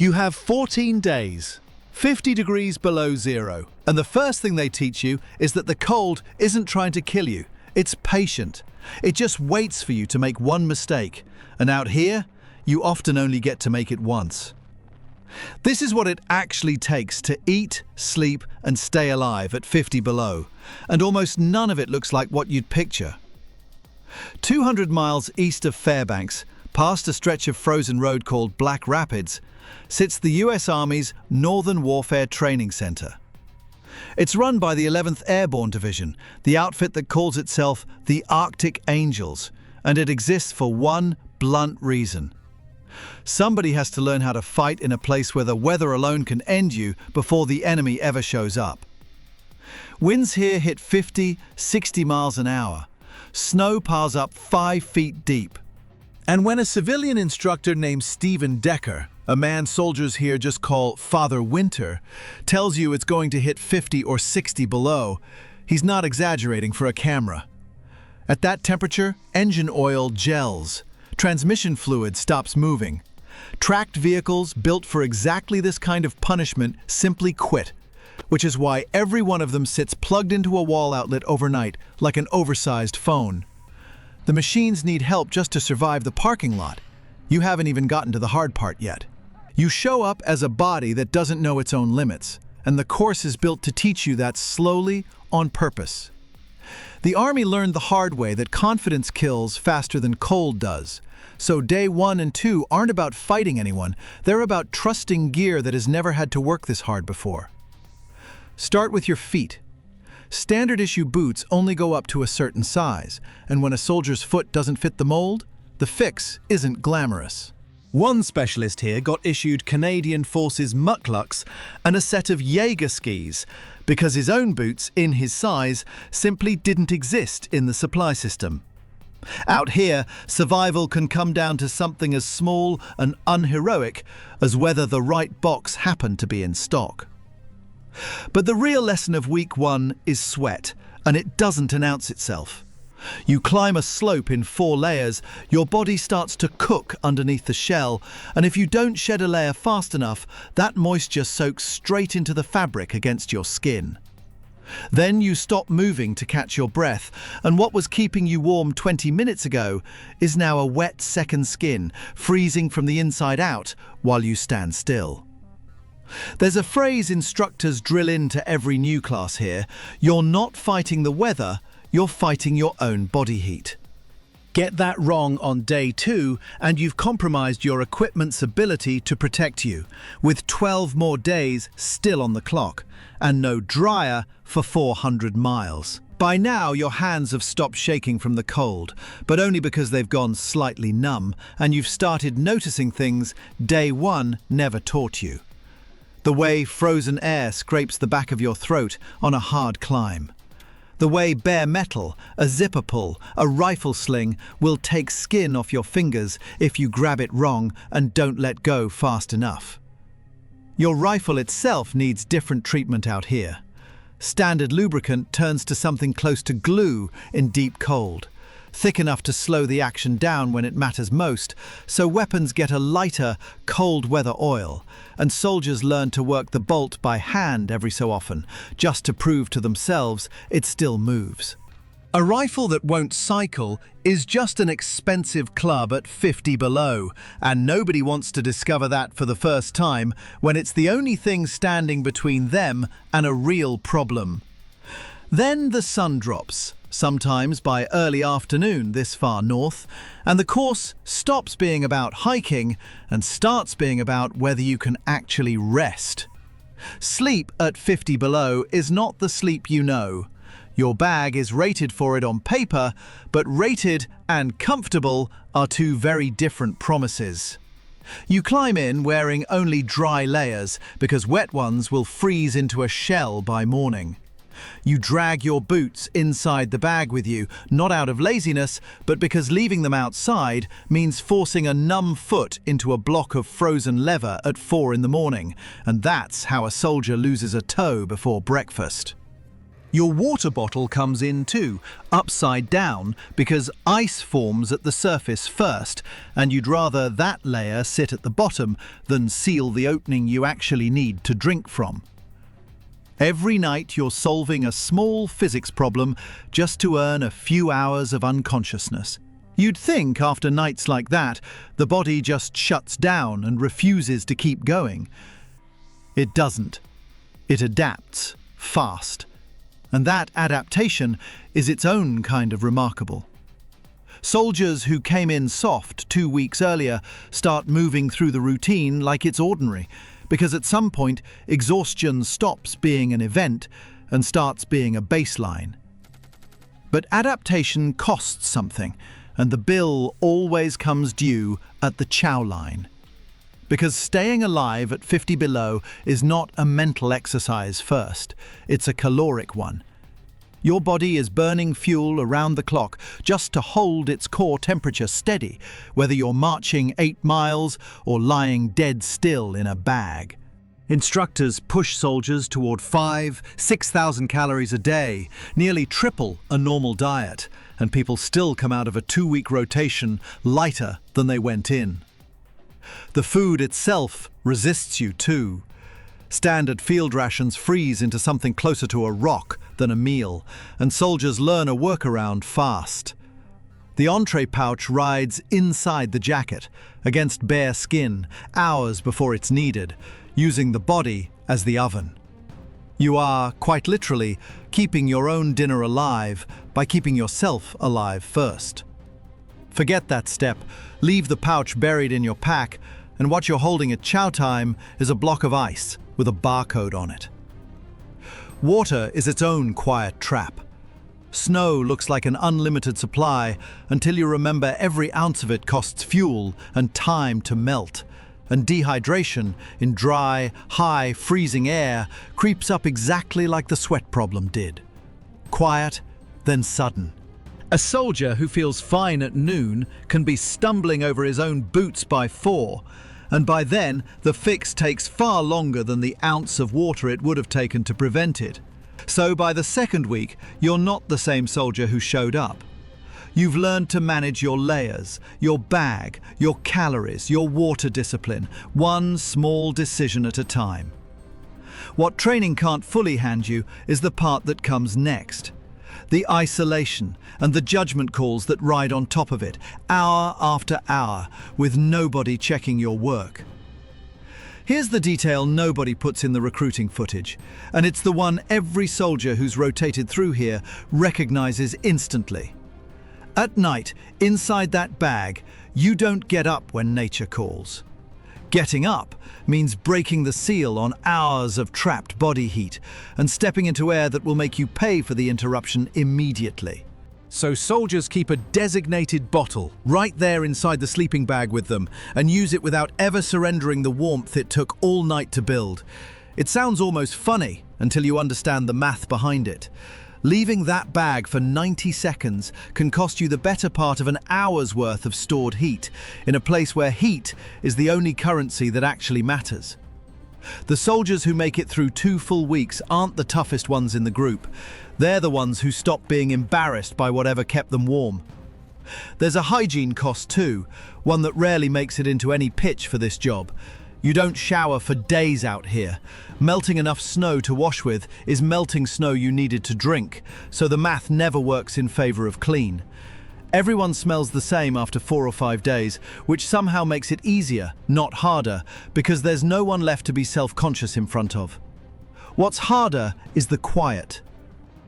You have 14 days, 50 degrees below zero, and the first thing they teach you is that the cold isn't trying to kill you. It's patient. It just waits for you to make one mistake, and out here, you often only get to make it once. This is what it actually takes to eat, sleep, and stay alive at 50 below, and almost none of it looks like what you'd picture. 200 miles east of Fairbanks, past a stretch of frozen road called Black Rapids, sits the US Army's Northern Warfare Training Center. It's run by the 11th Airborne Division, the outfit that calls itself the Arctic Angels, and it exists for one blunt reason. Somebody has to learn how to fight in a place where the weather alone can end you before the enemy ever shows up. Winds here hit 50, 60 miles an hour. Snow piles up 5 feet deep. And when a civilian instructor named Stephen Decker, a man soldiers here just call Father Winter, tells you it's going to hit 50 or 60 below, he's not exaggerating for a camera. At that temperature, engine oil gels. Transmission fluid stops moving. Tracked vehicles built for exactly this kind of punishment simply quit, which is why every one of them sits plugged into a wall outlet overnight like an oversized phone. The machines need help just to survive the parking lot. You haven't even gotten to the hard part yet. You show up as a body that doesn't know its own limits, and the course is built to teach you that slowly, on purpose. The Army learned the hard way that confidence kills faster than cold does. So day 1 and 2 aren't about fighting anyone, they're about trusting gear that has never had to work this hard before. Start with your feet. Standard issue boots only go up to a certain size, and when a soldier's foot doesn't fit the mold, the fix isn't glamorous. One specialist here got issued Canadian Forces mucklucks and a set of Jaeger skis because his own boots, in his size, simply didn't exist in the supply system. Out here, survival can come down to something as small and unheroic as whether the right box happened to be in stock. But the real lesson of week 1 is sweat, and it doesn't announce itself. You climb a slope in 4 layers, your body starts to cook underneath the shell, and if you don't shed a layer fast enough, that moisture soaks straight into the fabric against your skin. Then you stop moving to catch your breath, and what was keeping you warm 20 minutes ago is now a wet second skin, freezing from the inside out while you stand still. There's a phrase instructors drill into every new class here: you're not fighting the weather, you're fighting your own body heat. Get that wrong on day 2 and you've compromised your equipment's ability to protect you, with 12 more days still on the clock, and no dryer for 400 miles. By now your hands have stopped shaking from the cold, but only because they've gone slightly numb, and you've started noticing things day 1 never taught you. The way frozen air scrapes the back of your throat on a hard climb. The way bare metal, a zipper pull, a rifle sling will take skin off your fingers if you grab it wrong and don't let go fast enough. Your rifle itself needs different treatment out here. Standard lubricant turns to something close to glue in deep cold, thick enough to slow the action down when it matters most, so weapons get a lighter, cold weather oil, and soldiers learn to work the bolt by hand every so often, just to prove to themselves it still moves. A rifle that won't cycle is just an expensive club at 50 below, and nobody wants to discover that for the first time when it's the only thing standing between them and a real problem. Then the sun drops, sometimes by early afternoon this far north, and the course stops being about hiking and starts being about whether you can actually rest. Sleep at 50 below is not the sleep you know. Your bag is rated for it on paper, but rated and comfortable are two very different promises. You climb in wearing only dry layers because wet ones will freeze into a shell by morning. You drag your boots inside the bag with you, not out of laziness, but because leaving them outside means forcing a numb foot into a block of frozen leather at 4 in the morning, and that's how a soldier loses a toe before breakfast. Your water bottle comes in too, upside down, because ice forms at the surface first, and you'd rather that layer sit at the bottom than seal the opening you actually need to drink from. Every night you're solving a small physics problem just to earn a few hours of unconsciousness. You'd think after nights like that, the body just shuts down and refuses to keep going. It doesn't. It adapts fast. And that adaptation is its own kind of remarkable. Soldiers who came in soft 2 weeks earlier start moving through the routine like it's ordinary, because at some point exhaustion stops being an event and starts being a baseline. But adaptation costs something, and the bill always comes due at the chow line. Because staying alive at 50 below is not a mental exercise first, it's a caloric one. Your body is burning fuel around the clock just to hold its core temperature steady, whether you're marching 8 miles or lying dead still in a bag. Instructors push soldiers toward 5,000–6,000 calories a day, nearly triple a normal diet, and people still come out of a 2-week rotation lighter than they went in. The food itself resists you too. Standard field rations freeze into something closer to a rock than a meal, and soldiers learn a workaround fast. The entree pouch rides inside the jacket, against bare skin, hours before it's needed, using the body as the oven. You are, quite literally, keeping your own dinner alive by keeping yourself alive first. Forget that step, leave the pouch buried in your pack, and what you're holding at chow time is a block of ice with a barcode on it. Water is its own quiet trap. Snow looks like an unlimited supply until you remember every ounce of it costs fuel and time to melt, and dehydration in dry, high, freezing air creeps up exactly like the sweat problem did. Quiet, then sudden. A soldier who feels fine at noon can be stumbling over his own boots by 4, and by then the fix takes far longer than the ounce of water it would have taken to prevent it. So by the second week, you're not the same soldier who showed up. You've learned to manage your layers, your bag, your calories, your water discipline, one small decision at a time. What training can't fully hand you is the part that comes next. The isolation and the judgment calls that ride on top of it, hour after hour, with nobody checking your work. Here's the detail nobody puts in the recruiting footage, and it's the one every soldier who's rotated through here recognizes instantly. At night, inside that bag, you don't get up when nature calls. Getting up means breaking the seal on hours of trapped body heat and stepping into air that will make you pay for the interruption immediately. So soldiers keep a designated bottle right there inside the sleeping bag with them and use it without ever surrendering the warmth it took all night to build. It sounds almost funny until you understand the math behind it. Leaving that bag for 90 seconds can cost you the better part of an hour's worth of stored heat, in a place where heat is the only currency that actually matters. The soldiers who make it through 2 full weeks aren't the toughest ones in the group. They're the ones who stop being embarrassed by whatever kept them warm. There's a hygiene cost too, one that rarely makes it into any pitch for this job. You don't shower for days out here. Melting enough snow to wash with is melting snow you needed to drink, so the math never works in favor of clean. Everyone smells the same after 4 or 5 days, which somehow makes it easier, not harder, because there's no one left to be self-conscious in front of. What's harder is the quiet.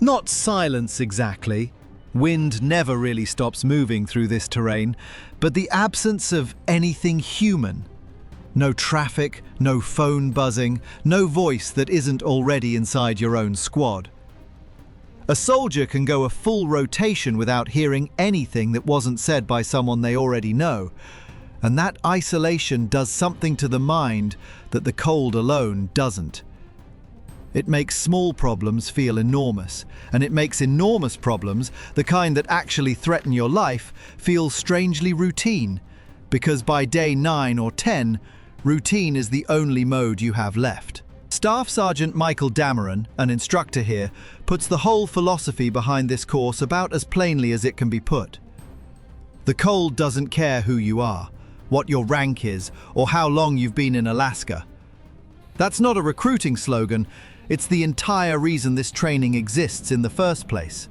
Not silence exactly. Wind never really stops moving through this terrain, but the absence of anything human. No traffic, no phone buzzing, no voice that isn't already inside your own squad. A soldier can go a full rotation without hearing anything that wasn't said by someone they already know, and that isolation does something to the mind that the cold alone doesn't. It makes small problems feel enormous, and it makes enormous problems, the kind that actually threaten your life, feel strangely routine, because by day 9 or 10, routine is the only mode you have left. Staff Sergeant Michael Dameron, an instructor here, puts the whole philosophy behind this course about as plainly as it can be put. The cold doesn't care who you are, what your rank is, or how long you've been in Alaska. That's not a recruiting slogan, it's the entire reason this training exists in the first place.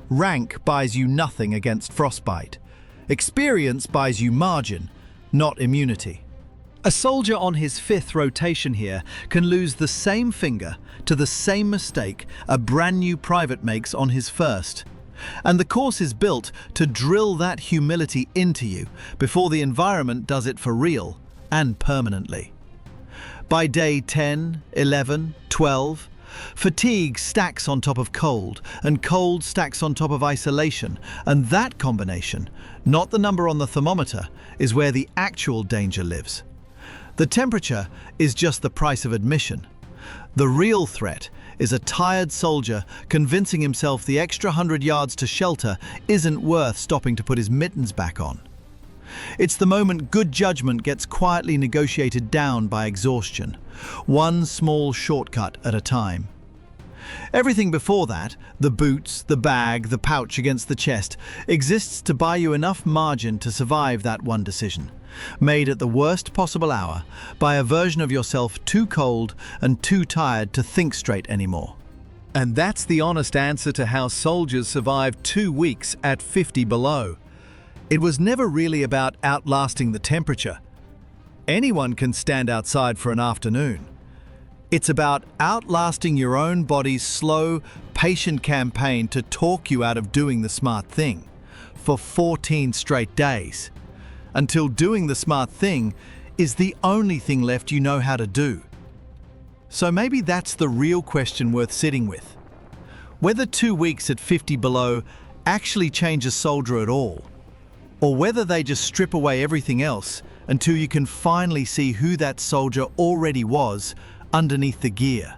Rank buys you nothing against frostbite. Experience buys you margin, not immunity. A soldier on his 5th rotation here can lose the same finger to the same mistake a brand new private makes on his 1st. And the course is built to drill that humility into you before the environment does it for real and permanently. By day 10, 11, 12, fatigue stacks on top of cold, and cold stacks on top of isolation, and that combination, not the number on the thermometer, is where the actual danger lives. The temperature is just the price of admission. The real threat is a tired soldier convincing himself the extra 100 yards to shelter isn't worth stopping to put his mittens back on. It's the moment good judgment gets quietly negotiated down by exhaustion, one small shortcut at a time. Everything before that, the boots, the bag, the pouch against the chest, exists to buy you enough margin to survive that one decision, made at the worst possible hour by a version of yourself too cold and too tired to think straight anymore. And that's the honest answer to how soldiers survived 2 weeks at 50 below. It was never really about outlasting the temperature. Anyone can stand outside for an afternoon. It's about outlasting your own body's slow, patient campaign to talk you out of doing the smart thing for 14 straight days, until doing the smart thing is the only thing left you know how to do. So maybe that's the real question worth sitting with. Whether 2 weeks at 50 below actually change a soldier at all, or whether they just strip away everything else until you can finally see who that soldier already was underneath the gear.